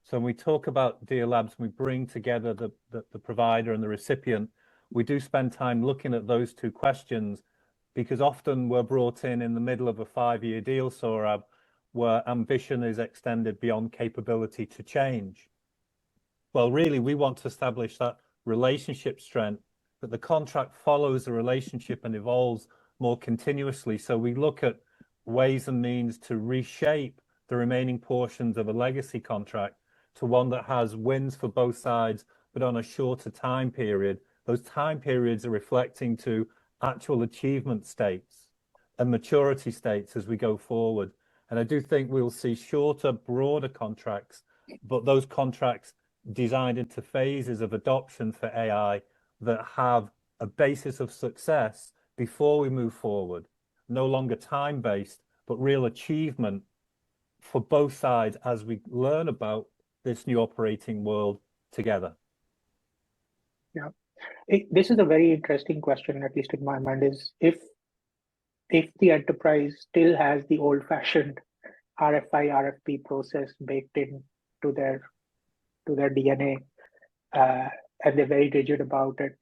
So when we talk about deal labs, we bring together the provider and the recipient. We do spend time looking at those two questions, because often we're brought in the middle of a 5-year deal, Saurabh, where ambition is extended beyond capability to change. Well, really, we want to establish that relationship strength, that the contract follows the relationship and evolves more continuously. So we look at ways and means to reshape the remaining portions of a legacy contract to one that has wins for both sides, but on a shorter time period. Those time periods are reflecting to actual achievement states and maturity states as we go forward. And I do think we'll see shorter, broader contracts, but those contracts designed into phases of adoption for AI that have a basis of success before we move forward. No longer time-based, but real achievement for both sides as we learn about this new operating world together. Yeah. This is a very interesting question, at least in my mind, is if the enterprise still has the old-fashioned RFI, RFP process baked in to their DNA, and they're very rigid about it,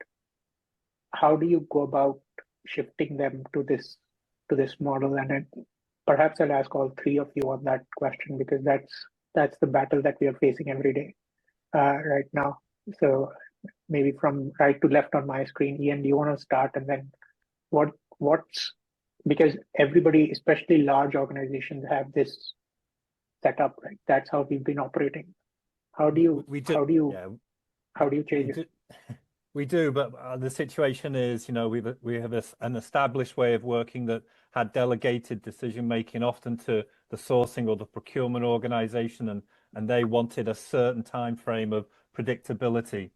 how do you go about shifting them to this model? And perhaps I'll ask all three of you on that question, because that's the battle that we are facing every day right now. So maybe from right to left on my screen, Ian, do you want to start? And then what's because everybody, especially large organizations, have this set up, right? That's how we've been operating. How do you change it? We do, but the situation is, we have an established way of working that had delegated decision making often to the sourcing or the procurement organization, and they wanted a certain time frame of predictability.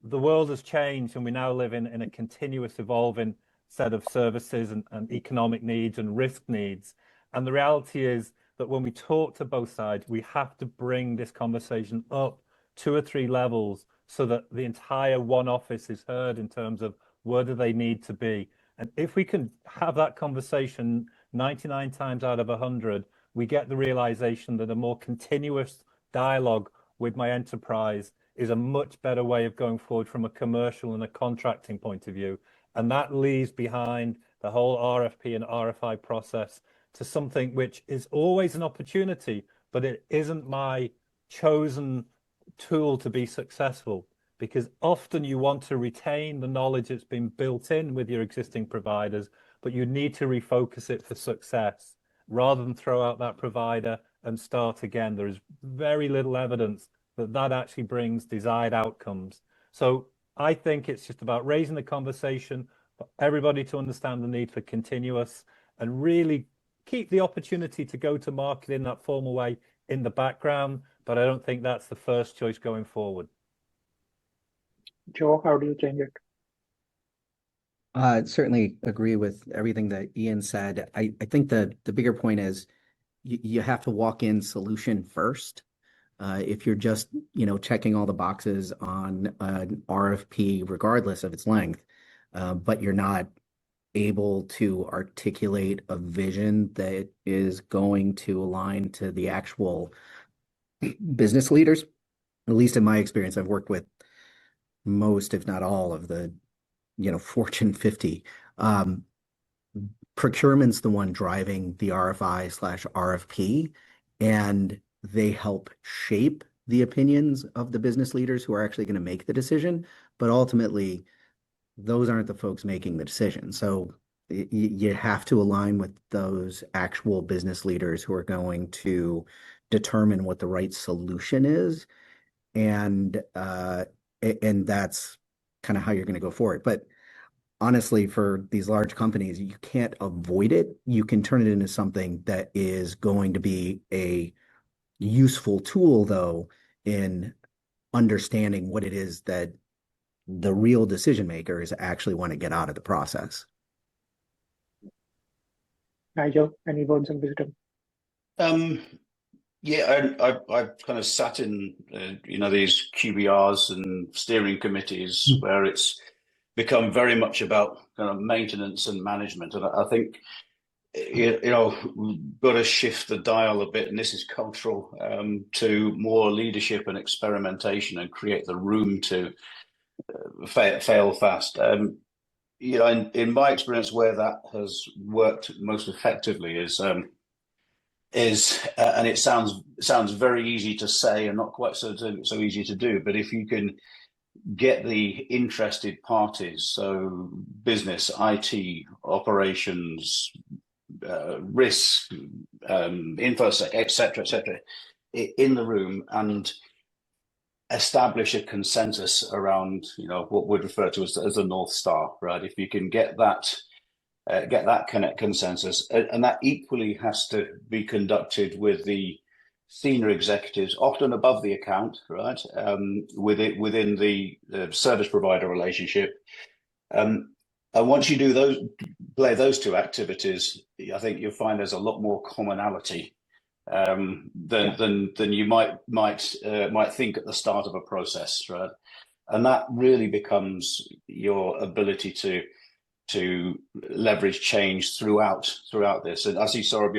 The world has changed, and we now live in a continuous evolving set of services and economic needs and risk needs. And the reality is that when we talk to both sides, we have to bring this conversation up 2 or 3 levels so that the entire one office is heard in terms of where do they need to be. And if we can have that conversation 99 times out of 100, we get the realization that a more continuous dialogue with my enterprise is a much better way of going forward from a commercial and a contracting point of view. And that leaves behind the whole RFP and RFI process to something which is always an opportunity, but it isn't my chosen tool to be successful. because often you want to retain the knowledge that's been built in with your existing providers, but you need to refocus it for success rather than throw out that provider and start again. There is very little evidence that that actually brings desired outcomes. So I think it's just about raising the conversation for everybody to understand the need for continuous and really keep the opportunity to go to market in that formal way in the background. But I don't think that's the first choice going forward. Joe, how do you change it? Certainly agree with everything that Ian said. I think the bigger point is you have to walk in solution first. If you're just, checking all the boxes on an RFP, regardless of its length, but you're not able to articulate a vision that is going to align to the actual business leaders, at least in my experience, I've worked with most, if not all, of the, Fortune 50. Procurement's the one driving the RFI/RFP, and they help shape the opinions of the business leaders who are actually going to make the decision. But ultimately, those aren't the folks making the decision. So you have to align with those actual business leaders who are going to determine what the right solution is. And that's kind of how you're going to go forward. But honestly, for these large companies, you can't avoid it. You can turn it into something that is going to be a useful tool, though, in understanding what it is that the real decision makers actually want to get out of the process. Nigel, any words of wisdom? Yeah, I've kind of sat in, these QBRs and steering committees where it's become very much about kind of maintenance and management. And I think, we've got to shift the dial a bit, and this is cultural, to more leadership and experimentation and create the room to fail fast. In my experience, where that has worked most effectively is and it sounds very easy to say and not quite so easy to do, but if you can get the interested parties, so business, IT, operations, risk, infosec, etc., in the room and establish a consensus around, what we'd refer to as the North Star, right? If you can get that consensus, and that equally has to be conducted with the senior executives, often above the account, right? Within the service provider relationship. And once you do play those two activities, I think you'll find there's a lot more commonality than you might think at the start of a process, right? And that really becomes your ability to leverage change throughout this. And I see, Saurabh,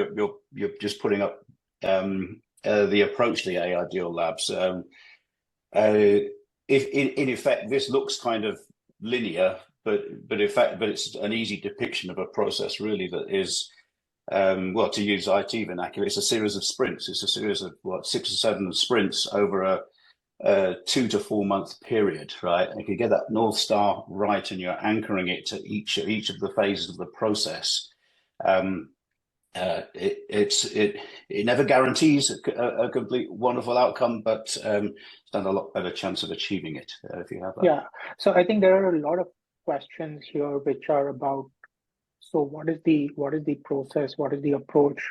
you're just putting up the approach to the AI Deal Labs. If in effect this looks kind of linear, but it's an easy depiction of a process really that is, to use IT vernacular, it's a series of sprints. It's a series of 6 or 7 sprints over a 2 to 4 month period, right? And if you get that North Star right and you're anchoring it to each of the phases of the process, it never guarantees a complete wonderful outcome, but stand a lot better chance of achieving it if you have that. Yeah. So I think there are a lot of questions here which are about, so what is the process, what is the approach,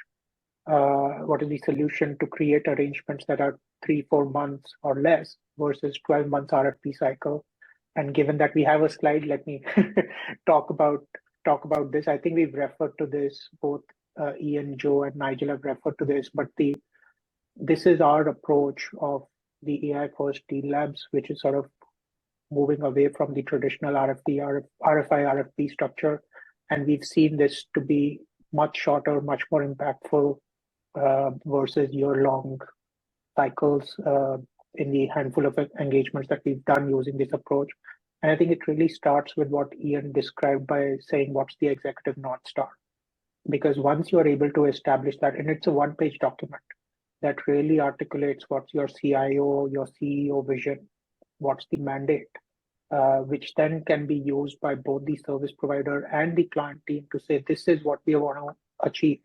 what is the solution to create arrangements that are 3-4 months or less versus 12 months RFP cycle? And given that we have a slide, let me talk about this. I think we've referred to this, both Ian, Joe, and Nigel have referred to this, but this is our approach of the AI first deal labs, which is sort of moving away from the traditional RFI, RFP structure. And we've seen this to be much shorter, much more impactful versus year-long cycles in the handful of engagements that we've done using this approach. And I think it really starts with what Ian described by saying, what's the executive North Star? Because once you're able to establish that, and it's a one-page document that really articulates what's your CIO, your CEO vision, what's the mandate, which then can be used by both the service provider and the client team to say, this is what we want to achieve.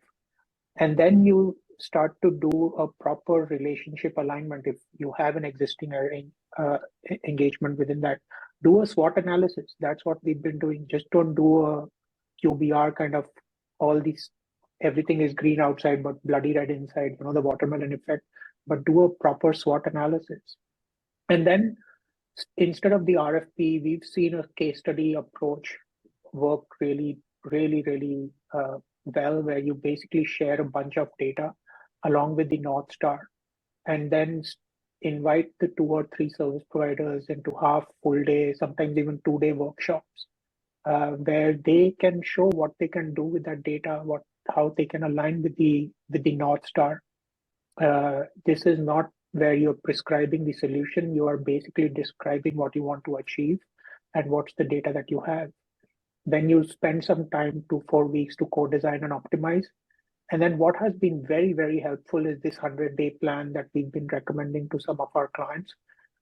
And then you start to do a proper relationship alignment. If you have an existing engagement within that, do a SWOT analysis. That's what we've been doing. Just don't do a QBR kind of all these, everything is green outside but bloody red inside, the watermelon effect, but do a proper SWOT analysis. And then instead of the RFP, we've seen a case study approach work really well, where you basically share a bunch of data along with the North Star, and then invite the 2 or 3 service providers into half, full day, sometimes even 2-day workshops, where they can show what they can do with that data, how they can align with the North Star. This is not where you're prescribing the solution. You are basically describing what you want to achieve and what's the data that you have. Then you spend some time, 4 weeks, to co-design and optimize. And then what has been very helpful is this 100-day plan that we've been recommending to some of our clients,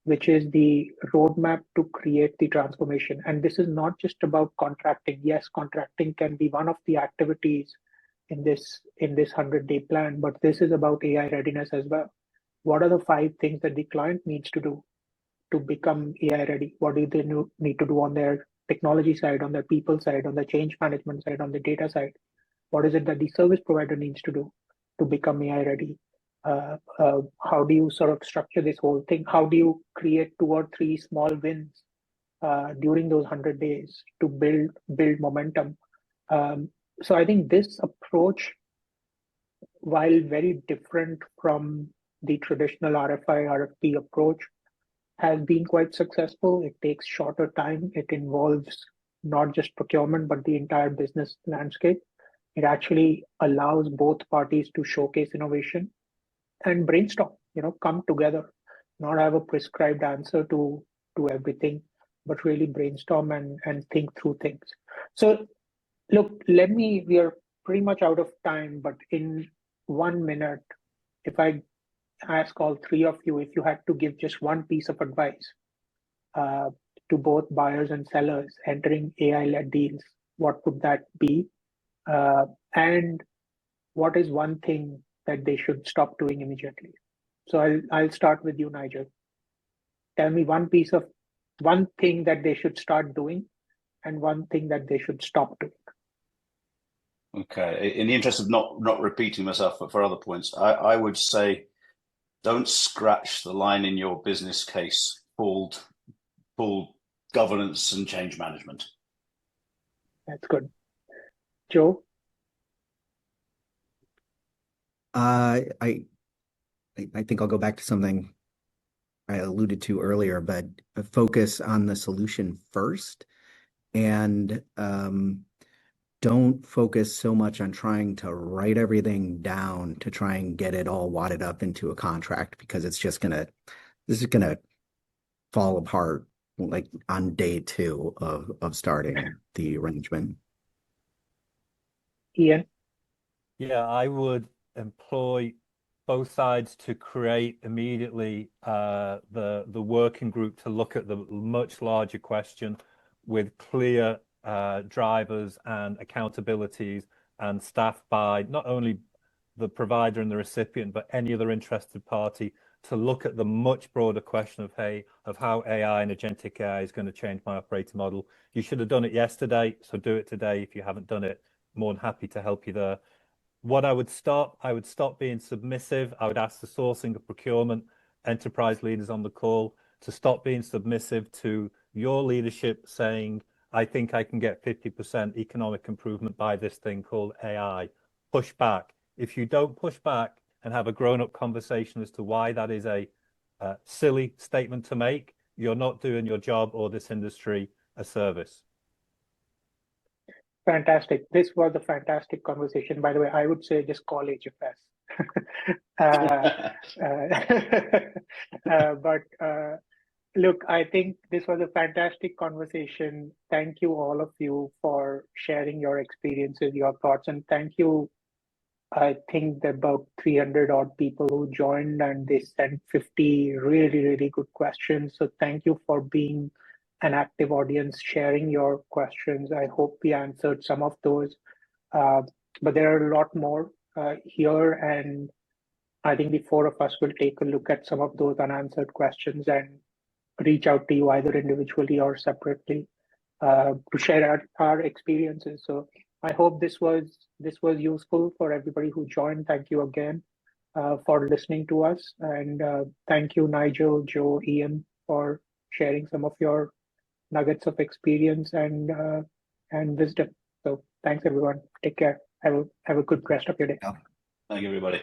which is the roadmap to create the transformation. And this is not just about contracting. Yes, contracting can be one of the activities in this 100-day plan, but this is about AI readiness as well. What are the 5 things that the client needs to do to become AI ready? What do they need to do on their technology side, on their people side, on the change management side, on the data side? What is it that the service provider needs to do to become AI ready? How do you sort of structure this whole thing? How do you create 2 or 3 small wins during those 100 days to build momentum? So I think this approach, while very different from the traditional RFI, RFP approach, has been quite successful. It takes shorter time. It involves not just procurement, but the entire business landscape. It actually allows both parties to showcase innovation and brainstorm, come together, not have a prescribed answer to everything, but really brainstorm and think through things. So look, we are pretty much out of time, but in 1 minute, if I ask all 3 of you, if you had to give just one piece of advice to both buyers and sellers entering AI-led deals, what would that be? And what is one thing that they should stop doing immediately? So I'll start with you, Nigel. Tell me one thing that they should start doing and one thing that they should stop doing. Okay. In the interest of not repeating myself for other points, I would say don't scratch the line in your business case called governance and change management. That's good. Joe? I think I'll go back to something I alluded to earlier, but focus on the solution first, and don't focus so much on trying to write everything down to try and get it all wadded up into a contract, because this is gonna fall apart like on day 2 of starting the arrangement. Ian? Yeah, I would employ both sides to create immediately the working group to look at the much larger question with clear drivers and accountabilities, and staffed by not only the provider and the recipient, but any other interested party, to look at the much broader question of how AI and agentic AI is going to change my operating model. You should have done it yesterday, so do it today. If you haven't done it, more than happy to help you there. What I would stop being submissive. I would ask the sourcing of procurement enterprise leaders on the call to stop being submissive to your leadership saying, I think I can get 50% economic improvement by this thing called AI. Push back. If you don't push back and have a grown-up conversation as to why that is a silly statement to make, you're not doing your job or this industry a service. Fantastic. This was a fantastic conversation. By the way, I would say just call HFS. Look, I think this was a fantastic conversation. Thank you, all of you, for sharing your experiences, your thoughts, and thank you I think there are about 300 odd people who joined, and they sent 50 really, really good questions. So thank you for being an active audience, sharing your questions. I hope we answered some of those, but there are a lot more here, and I think the four of us will take a look at some of those unanswered questions and reach out to you either individually or separately to share our experiences. So I hope this was useful for everybody who joined. Thank you again for listening to us, and thank you, Nigel, Joe, Ian, for sharing some of your nuggets of experience and wisdom. So thanks everyone. Take care. Have a good rest of your day. Thank you, everybody.